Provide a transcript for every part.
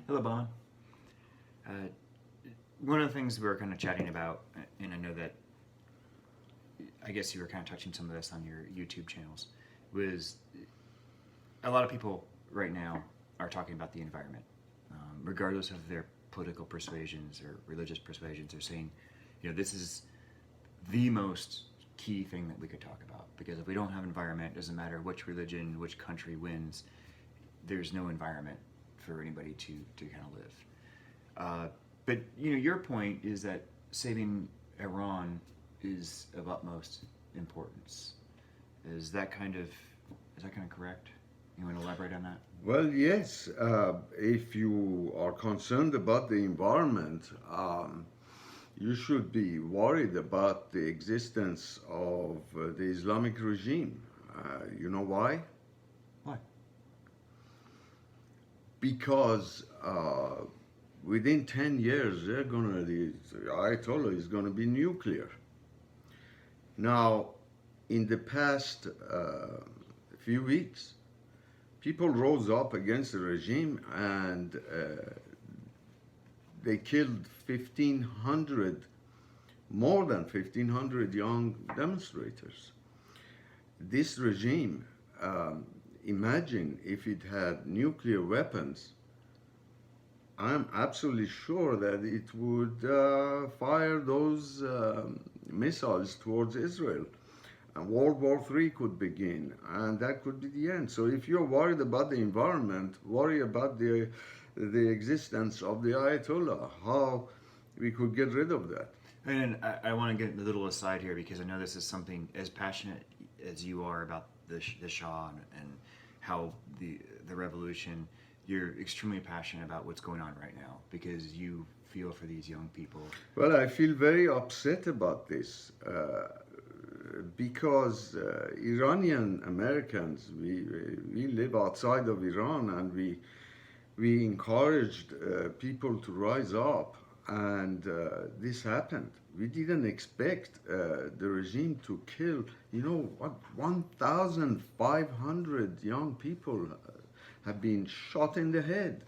Hello, Bahman. Uh, One of the things we were kind of chatting about, and I know that I guess you were kind of touching some of this on your YouTube channels, was a lot of people right now are talking about the environment, regardless of their political persuasions or religious persuasions. They're saying, this is the most key thing that we could talk about, because if we don't have environment, it doesn't matter which religion, which country wins, there's no environment for anybody to kind of live. But your point is that saving Iran is of utmost importance. Is that kind of correct? You want to elaborate on that? Well, yes. If you are concerned about the environment, you should be worried about the existence of the Islamic regime. You know why? Why? Because within 10 years, the Ayatollah is going to be nuclear. Now, in the past few weeks, people rose up against the regime and they killed more than 1,500 young demonstrators. This regime, imagine if it had nuclear weapons, I'm absolutely sure that it would fire those missiles towards Israel. And World War III could begin, and that could be the end. So if you're worried about the environment, worry about the existence of the Ayatollah, how we could get rid of that. And I want to get a little aside here, because I know this is something as passionate as you are about the Shah and how the revolution. You're extremely passionate about what's going on right now, because you feel for these young people. Well, I feel very upset about this because Iranian Americans, we live outside of Iran, and we encouraged people to rise up, and this happened. We didn't expect the regime to kill, 1,500 young people have been shot in the head.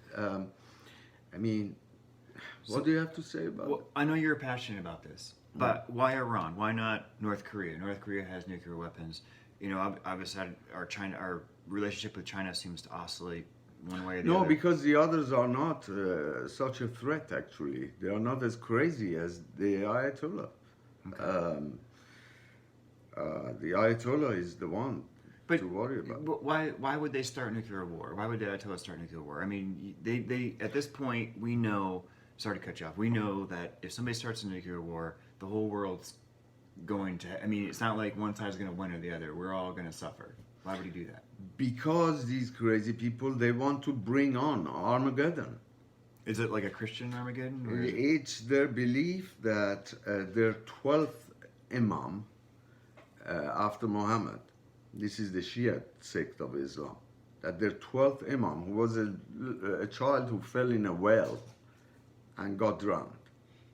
What do you have to say about it? I know you're passionate about this, but why Iran? Why not North Korea? North Korea has nuclear weapons. Obviously, our relationship with China seems to oscillate one way or the other. No, because the others are not such a threat, actually. They are not as crazy as the Ayatollah. Okay. The Ayatollah is the one to worry about. But why would they start nuclear war? Why would the Ayatollah start nuclear war? I mean, they at this point, we know, sorry to cut you off, we know that if somebody starts a nuclear war, the whole world's going to, it's not like one side's going to win or the other. We're all going to suffer. Why would he do that? Because these crazy people, they want to bring on Armageddon. Is it like a Christian Armageddon? Or it's their belief that their 12th Imam after Muhammad, this is the Shia sect of Islam, that their 12th Imam, who was a child who fell in a well and got drowned,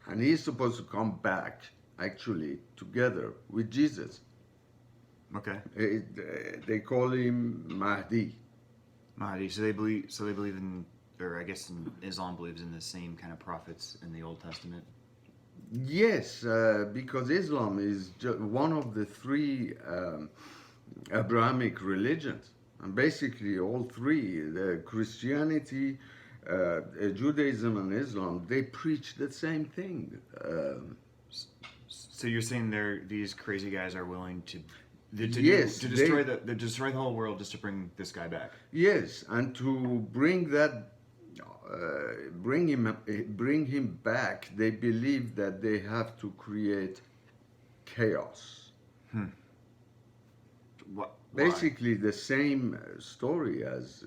and he's supposed to come back actually together with Jesus. Okay. They call him Mahdi. Mahdi. So they believe in, or I guess Islam believes in the same kind of prophets in the Old Testament. Yes, because Islam is one of the three Abrahamic religions, and basically all three, the Christianity, Judaism, and Islam, they preach the same thing. So you're saying these crazy guys are willing to destroy the whole world just to bring this guy back? Yes, and to bring him back, they believe that they have to create chaos. Why? Basically, the same story as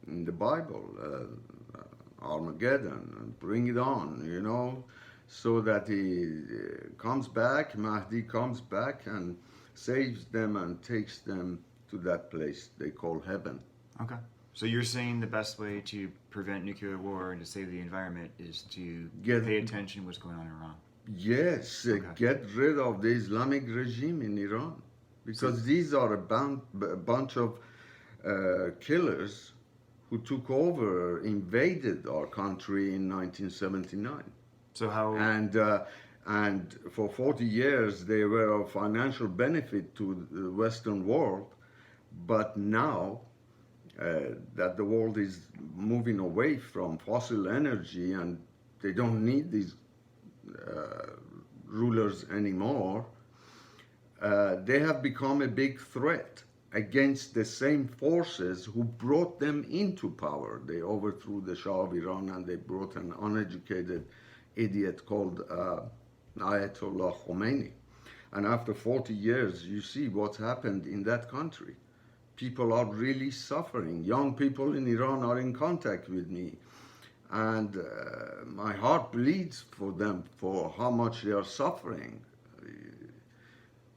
in the Bible, Armageddon, bring it on, so that he comes back, Mahdi comes back and saves them and takes them to that place they call heaven. Okay. So you're saying the best way to prevent nuclear war and to save the environment is to pay attention to what's going on in Iran? Yes, get rid of the Islamic regime in Iran. Because these are a bunch of killers who took over, invaded our country in 1979. So how? And for 40 years, they were of financial benefit to the Western world. But now that the world is moving away from fossil energy and they don't need these rulers anymore, they have become a big threat against the same forces who brought them into power. They overthrew the Shah of Iran and they brought an uneducated idiot called Ayatollah Khomeini. And after 40 years, you see what's happened in that country. People are really suffering. Young people in Iran are in contact with me. And my heart bleeds for them, for how much they are suffering.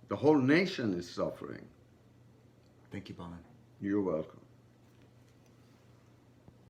The whole nation is suffering. Thank you, Bahman. You're welcome.